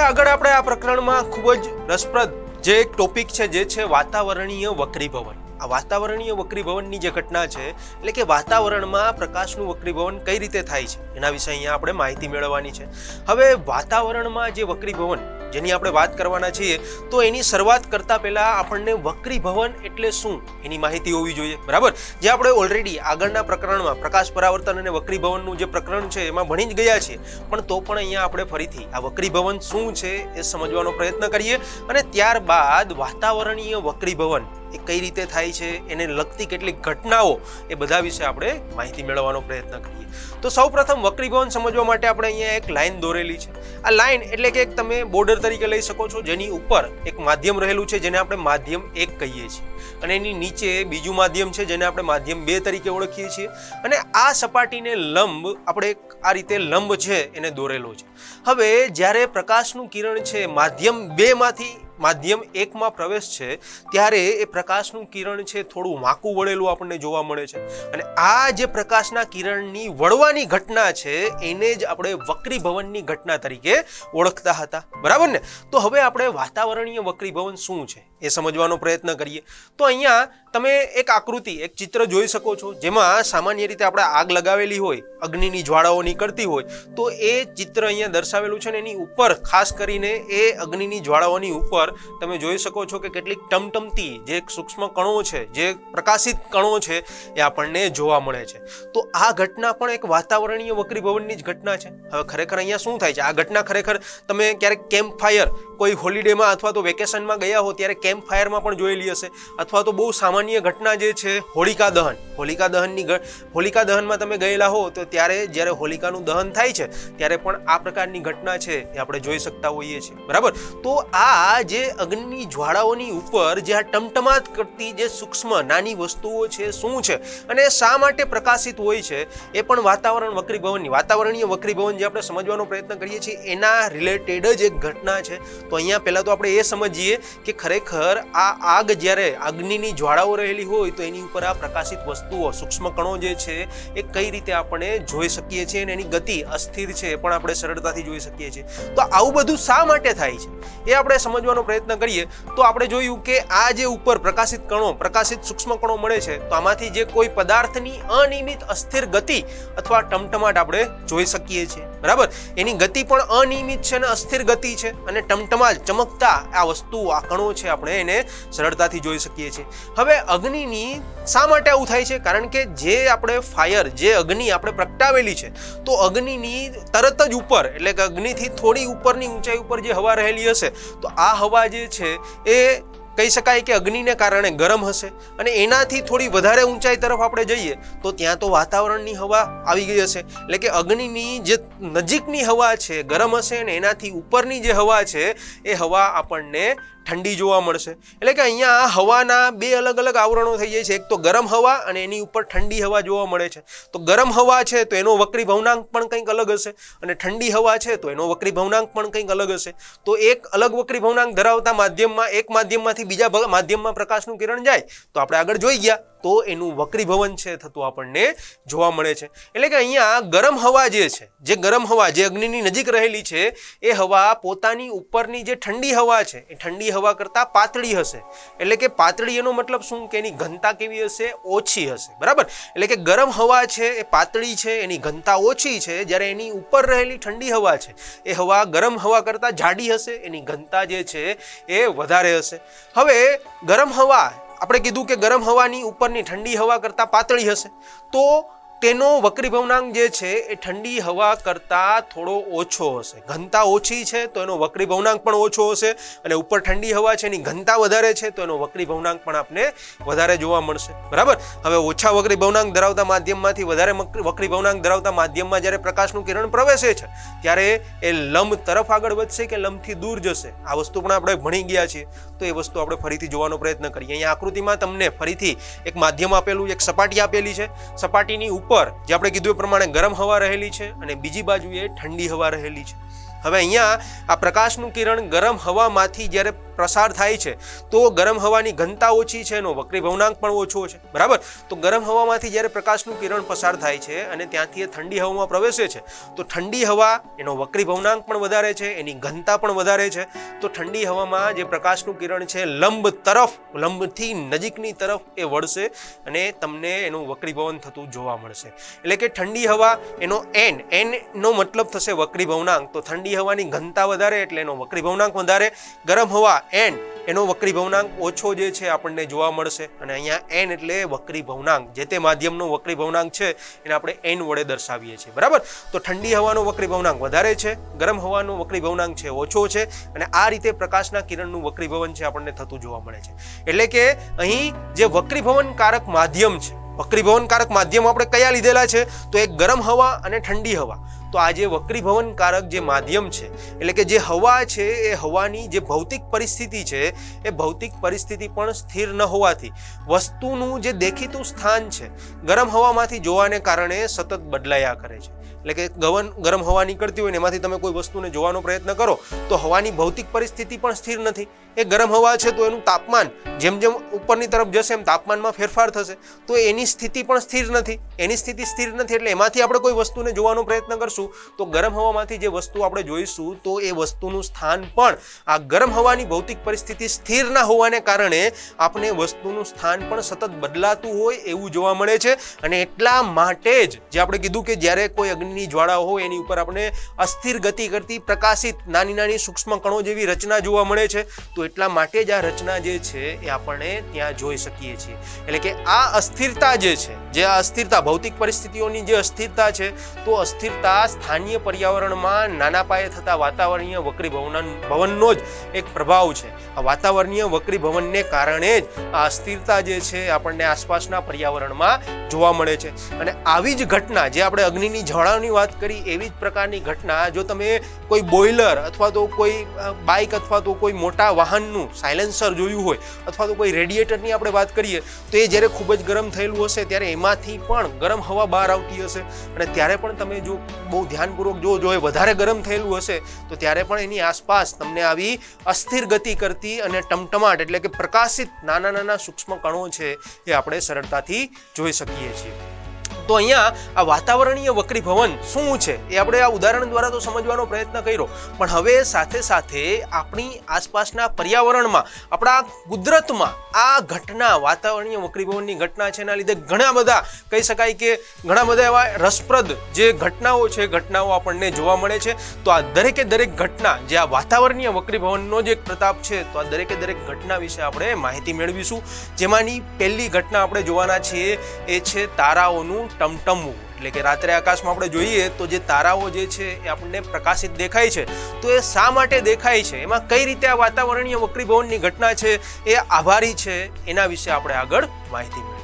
આગળ આપણે આ પ્રકરણમાં ખૂબ જ રસપ્રદ જે એક ટોપિક છે જે છે વાતાવરણીય વક્રીભવન. આ વાતાવરણીય વક્રીભવનની જે ઘટના છે એટલે કે વાતાવરણમાં પ્રકાશનું વક્રીભવન કઈ રીતે થાય છે એના વિશે અહીંયા આપણે માહિતી મેળવવાની છે. હવે વાતાવરણમાં જે વક્રીભવન જેની આપણે વાત કરવાના છીએ તો એની શરૂઆત કરતા પહેલા આપણને વક્રીભવન એટલે શું એની માહિતી હોવી જોઈએ, બરાબર? જે આપણે ઓલરેડી આગળના પ્રકરણમાં પ્રકાશ પરાવર્તન અને વક્રીભવનનું જે પ્રકરણ છે એમાં ભણી જ ગયા છીએ, પણ તો પણ અહીંયા આપણે ફરીથી આ વક્રીભવન શું છે એ સમજવાનો પ્રયત્ન કરીએ અને ત્યારબાદ વાતાવરણીય વક્રીભવન એ કઈ રીતે થાય છે, એને લગતી કેટલીક ઘટનાઓ એ બધા વિશે આપણે માહિતી મેળવવાનો પ્રયત્ન કરીએ. તો સૌપ્રથમ વક્રીભવન સમજવા માટે આપણે અહીંયા એક લાઈન દોરેલી છે. આ લાઈન એટલે કે તમે બોર્ડર તરીકે લઈ શકો છો, જેની ઉપર એક માધ્યમ રહેલું છે જેને આપણે માધ્યમ 1 કહીએ છીએ અને એની નીચે બીજું માધ્યમ છે જેને આપણે માધ્યમ 2 તરીકે ઓળખીએ છીએ અને આ સપાટીને લંબ આપણે આ રીતે લંબ છે એને દોરેલો છે. હવે જ્યારે પ્રકાશનું કિરણ છે માધ્યમ 2 માંથી માધ્યમ 1 માં પ્રવેશ છે ત્યારે એ પ્રકાશનું કિરણ છે થોડું વાંકું વળેલું આપણને જોવા મળે છે અને આ જે પ્રકાશના કિરણની વળવાની ઘટના છે એને જ આપણે વક્રીભવનની ઘટના તરીકે ઓળખતા હતા, બરાબર ને? તો હવે આપણે વાતાવરણીય વક્રીભવન શું છે એ સમજવાનો પ્રયત્ન કરીએ. તો અહીંયા તમે એક આકૃતિ, એક ચિત્ર જોઈ શકો છો જેમાં સામાન્ય રીતે આપણે આગ લગાવેલી હોય, અગ્નિની જ્વાળાઓ નીકળતી હોય તો એ ચિત્ર અહીંયા દર્શાવેલું છે ને એની ઉપર ખાસ કરીને એ અગ્નિની જ્વાળાઓની ઉપર તમે જોઈ શકો છો કે કેટલીક ટમટમતી જે સૂક્ષ્મ કણો છે, જે પ્રકાશિત કણો છે એ આપણને જોવા મળે છે. તો આ ઘટના પણ એક વાતાવરણીય વક્રીભવનની જ ઘટના છે. હવે ખરેખર અહીંયા શું થાય છે? આ ઘટના ખરેખર તમે ક્યારેક કેમ્પ ફાયર કોઈ હોલિડેમાં અથવા તો વેકેશનમાં ગયા હો ત્યારે કેમ્પ ફાયરમાં પણ જોયેલી હશે, અથવા તો બહુ સામાન્ય ઘટના જે છે હોલિકા દહનમાં તમે ગયેલા હો તો ત્યારે જ્યારે હોલિકાનું દહન થાય છે ત્યારે પણ આ પ્રકારની ઘટના છે એ આપણે જોઈ શકતા હોઈએ છીએ, બરાબર? તો આ જે અગ્નિની જ્વાળાઓની ઉપર જે આ ટમટમાટ કરતી જે સૂક્ષ્મ નાની વસ્તુઓ છે શું છે અને શા માટે પ્રકાશિત હોય છે એ પણ વાતાવરણીય વક્રીભવન જે આપણે સમજવાનો પ્રયત્ન કરીએ છીએ એના રિલેટેડ જ એક ઘટના છે. તો અહીંયા પહેલા તો આપણે એ સમજીએ કે ખરેખર આ આગ જ્યારે અગ્નિની જ્વાળાઓ રહેલી હોય તો એની ઉપર આ પ્રકાશિત વસ્તુઓ સૂક્ષ્મ કણો જે છે એ કઈ રીતે આપણે જોઈ શકીએ છીએ અને એની ગતિ અસ્થિર છે એ પણ આપણે સરળતાથી જોઈ શકીએ છીએ. તો આવું બધું શા માટે થાય છે એ આપણે સમજવાનો પ્રયત્ન કરીએ તો આપણે જોયું કે આ જે ઉપર પ્રકાશિત સૂક્ષ્મ કણો મળે છે તો આમાંથી જે કોઈ પદાર્થની અનિયમિત અસ્થિર ગતિ અથવા ટમટમાટ આપણે જોઈ શકીએ છીએ, બરાબર? એની ગતિ પણ અનિયમિત છે અને અસ્થિર ગતિ છે અને ટમટમાટ ચમકતા આ વસ્તુ આ કણો છે આપણે એને સરળતાથી જોઈ શકીએ છીએ. હવે અગ્નિની શા માટે આવું થાય છે? કારણ કે જે અગ્નિ આપણે પ્રગટાવેલી છે તો અગ્નિની તરત જ ઉપર એટલે કે અગ્નિથી થોડી ઉપરની ઊંચાઈ ઉપર જે હવા રહેલી હશે તો આ હવા જે છે એ કહી શકાય કે અગ્નિને કારણે ગરમ હશે અને એનાથી થોડી વધારે ઊંચાઈ તરફ આપણે જઈએ તો ત્યાં તો વાતાવરણની હવા આવી ગઈ હશે, એટલે કે અગ્નિની જે નજીકની હવા છે ગરમ હશે અને એનાથી ઉપરની જે હવા છે એ હવા આપણને ઠંડી જોવા મળશે. એટલે કે અહીંયા હવાના 2 અલગ અલગ આવરણો થઈ જાય છે, એક તો ગરમ હવા અને એની ઉપર ઠંડી હવા જોવા મળે છે. તો ગરમ હવા છે તો એનો વક્રીભવનાંક પણ કંઈક અલગ હશે અને ઠંડી હવા છે તો એનો વક્રીભવનાંક પણ કંઈક અલગ હશે. તો એક અલગ વક્રીભવનાંક ધરાવતા માધ્યમમાં એક માધ્યમમાંથી બીજા માધ્યમમાં પ્રકાશનું કિરણ જાય તો આપણે આગળ જોઈ ગયા તો એનું વક્રીભવન છે થતું આપણને જોવા મળે છે. એટલે કે અહીંયા ગરમ હવા જે અગ્નિની નજીક રહેલી છે એ હવા પોતાની ઉપરની જે ઠંડી હવા છે એ ઠંડી હવા કરતા પાતળી હશે. એટલે કે પાતળી એનો મતલબ શું કે એની ઘનતા કેવી હશે? ઓછી હશે, બરાબર? એટલે કે ગરમ હવા છે એ પાતળી છે, એની ઘનતા ઓછી છે, જ્યારે એની ઉપર રહેલી ઠંડી હવા છે એ હવા ગરમ હવા કરતા જાડી હશે, એની ઘનતા જે છે એ વધારે હશે. હવે ગરમ હવા આપણે કીધું કે ગરમ હવાની ઉપરની ઠંડી હવા કરતા પાતળી હશે તો તેનો વક્રીભવનાંક જે છે એ ઠંડી હવા કરતા થોડો ઓછો હશે. ઘનતા ઓછી છે તો એનો વક્રીભવનાંક પણ ઓછો હશે અને ઉપર ઠંડી હવા છે એની ઘનતા વધારે છે તો એનો વક્રીભવનાંક પણ આપણે વધારે જોવા મળશે, બરાબર? હવે ઓછા વક્રીભવનાંક ધરાવતા માધ્યમમાંથી વધારે વક્રીભવનાંક ધરાવતા માધ્યમમાં જ્યારે પ્રકાશનું કિરણ પ્રવેશે છે ત્યારે એ લંબ તરફ આગળ વધશે કે લંબથી દૂર જશે આ વસ્તુ પણ આપણે ભણી ગયા છીએ. તો એ વસ્તુ આપણે ફરીથી જોવાનો પ્રયત્ન કરીએ. અહીંયા આકૃતિમાં તમને ફરીથી એક માધ્યમ આપેલું, એક સપાટી આપેલી છે. સપાટીની ઉપર જે આપણે કીધું એ પ્રમાણે ગરમ હવા રહેલી છે અને બીજી બાજુએ ઠંડી હવા રહેલી છે. હવે અહીંયા આ પ્રકાશનું કિરણ ગરમ હવામાંથી જ્યારે પ્રસાર થાય છે તો ગરમ હવાની ઘનતા ઓછી છે, એનો વક્રી ભવનાંક પણ ઓછો છે, બરાબર. તો ગરમ હવામાંથી જ્યારે પ્રકાશનું કિરણ પસાર થાય છે અને ત્યાંથી એ ઠંડી હવામાં પ્રવેશે છે તો ઠંડી હવા એનો વક્રી ભવનાંક પણ વધારે છે, એની ઘનતા પણ વધારે છે. તો ઠંડી હવામાં જે પ્રકાશનું કિરણ છે લંબથી નજીકની તરફ એ વળશે અને તમને એનું વક્રીભવન થતું જોવા મળશે. એટલે કે ઠંડી હવા એનો n નો મતલબ થશે વક્રી ભવનાંક. તો ઠંડી હવાની ઘનતા વધારે એટલે એનો વક્રી ભવનાંક વધારે, ગરમ હવા n એનો વક્રી ભવનાંક ઓછો જે છે આપણને જોવા મળશે. અને અહીંયા n એટલે વક્રી ભવનાંક, જે તે માધ્યમનો વક્રી ભવનાંક છે એને આપણે n વડે દર્શાવીએ છીએ, બરાબર. તો ઠંડી હવાનો વક્રી ભવનાંક વધારે છે, ગરમ હવાનો વક્રી ભવનાંક છે ઓછો છે, અને આ રીતે પ્રકાશના કિરણનું વક્રીભવન છે આપણને થતું જોવા મળે છે. એટલે કે અહીં જે વક્રીભવનકારક માધ્યમ છે, વક્રીભવનકારક માધ્યમ આપણે કયા લીધેલા છે તો એક ગરમ હવા અને ઠંડી હવા. તો આ જે વક્રીભવનકારક જે માધ્યમ છે એટલે કે જે હવા છે એ હવાની જે ભૌતિક પરિસ્થિતિ છે એ ભૌતિક પરિસ્થિતિ પણ સ્થિર ન હોવાથી વસ્તુનું જે દેખીતું સ્થાન છે ગરમ હવામાંથી જોવાને કારણે સતત બદલાયા કરે છે. એટલે કે ગરમ હવા નીકળતી હોય ને એમાંથી તમે કોઈ વસ્તુને જોવાનો પ્રયત્ન કરો તો હવાની ભૌતિક પરિસ્થિતિ પણ સ્થિર નથી. એ ગરમ હવા છે તો એનું તાપમાન જેમ જેમ ઉપરની તરફ જશે એમ તાપમાનમાં ફેરફાર થશે, તો એની સ્થિતિ પણ સ્થિર નથી. એની સ્થિતિ સ્થિર નથી એટલે એમાંથી આપણે કોઈ વસ્તુને જોવાનો પ્રયત્ન કરશું તો ગરમ હવામાંથી જે વસ્તુ આપણે જોઈશું તો એ વસ્તુનું સ્થાન પણ આ ગરમ હવાની ભૌતિક પરિસ્થિતિ સ્થિર ના હોવાને કારણે આપણે વસ્તુનું સ્થાન પણ સતત બદલાતું હોય એવું જોવા મળે છે. અને એટલા માટે જ જે આપણે કીધું કે જ્યારે કોઈ અગ્નિની જ્વાળા હોય એની ઉપર આપણે અસ્થિર ગતિ કરતી પ્રકાશિત નાની નાની સૂક્ષ્મ કણો જેવી રચના જોવા મળે છે. તો એટલા માટે જ આ રચના જે છે એ આપણે ત્યાં જોઈ શકીએ છીએ. એટલે કે આ અસ્થિરતા જે છે, જે આ અસ્થિરતા ભૌતિક પરિસ્થિતિઓની જે અસ્થિરતા છે તો અસ્થિરતા સ્થાનીય પર્યાવરણમાં નાના પાયે થતા વાતાવરણીય વક્રીભવનનો જ એક પ્રભાવ છે. આ વાતાવરણીય વક્રીભવનને કારણે જ આ અસ્થિરતા જે છે આપણને આસપાસના પર્યાવરણમાં જોવા મળે છે. અને આવી જ ઘટના જે આપણે અગ્નિની જ્વાળાની વાત કરી એવી જ પ્રકારની ઘટના જો તમે કોઈ બોઇલર અથવા તો કોઈ બાઇક અથવા તો કોઈ મોટા વાહનનું સાયલેન્સર જોયું હોય અથવા તો કોઈ રેડિએટરની આપણે વાત કરીએ તો એ જ્યારે ખૂબ જ ગરમ થયેલું હશે ત્યારે એમાંથી પણ ગરમ હવા બહાર આવતી હશે. અને ત્યારે પણ તમે જો બહુ ધ્યાનપૂર્વક જો એ વધારે ગરમ થયેલું હશે તો ત્યારે પણ એની આસપાસ તમને આવી અસ્થિર ગતિ કરતી અને ટમટમાટ એટલે કે પ્રકાશિત નાના નાના સૂક્ષ્મ કણો છે એ આપણે સરળતાથી જોઈ શકીએ છીએ. તો અહીંયા આ વાતાવરણીય વક્રીભવન શું છે એ આપણે આ ઉદાહરણ દ્વારા તો સમજવાનો પ્રયત્ન કર્યો, પણ હવે સાથે સાથે આપણી આસપાસના પર્યાવરણમાં આપણા કુદરતમાં આ ઘટના વાતાવરણીય વક્રીભવનની ઘટના છે એના લીધે ઘણા બધા કહી શકાય કે ઘણા બધા એવા રસપ્રદ જે ઘટનાઓ છે ઘટનાઓ આપણને જોવા મળે છે. તો આ દરેકે દરેક ઘટના જે આ વાતાવરણીય વક્રીભવનનો જે એક પ્રતાપ છે તો આ દરેકે દરેક ઘટના વિશે આપણે માહિતી મેળવીશું. જેમાંની પહેલી ઘટના આપણે જોવાના છીએ એ છે તારાઓનું ટમટમવું. એટલે કે રાત્રે આકાશમાં આપણે જોઈએ તો જે તારાઓ જે છે એ આપણને પ્રકાશિત દેખાય છે તો એ શા માટે દેખાય છે, એમાં કઈ રીતે આ વાતાવરણીય વક્રીભવનની ઘટના છે એ આભારી છે એના વિશે આપણે આગળ માહિતી મેળવીશું.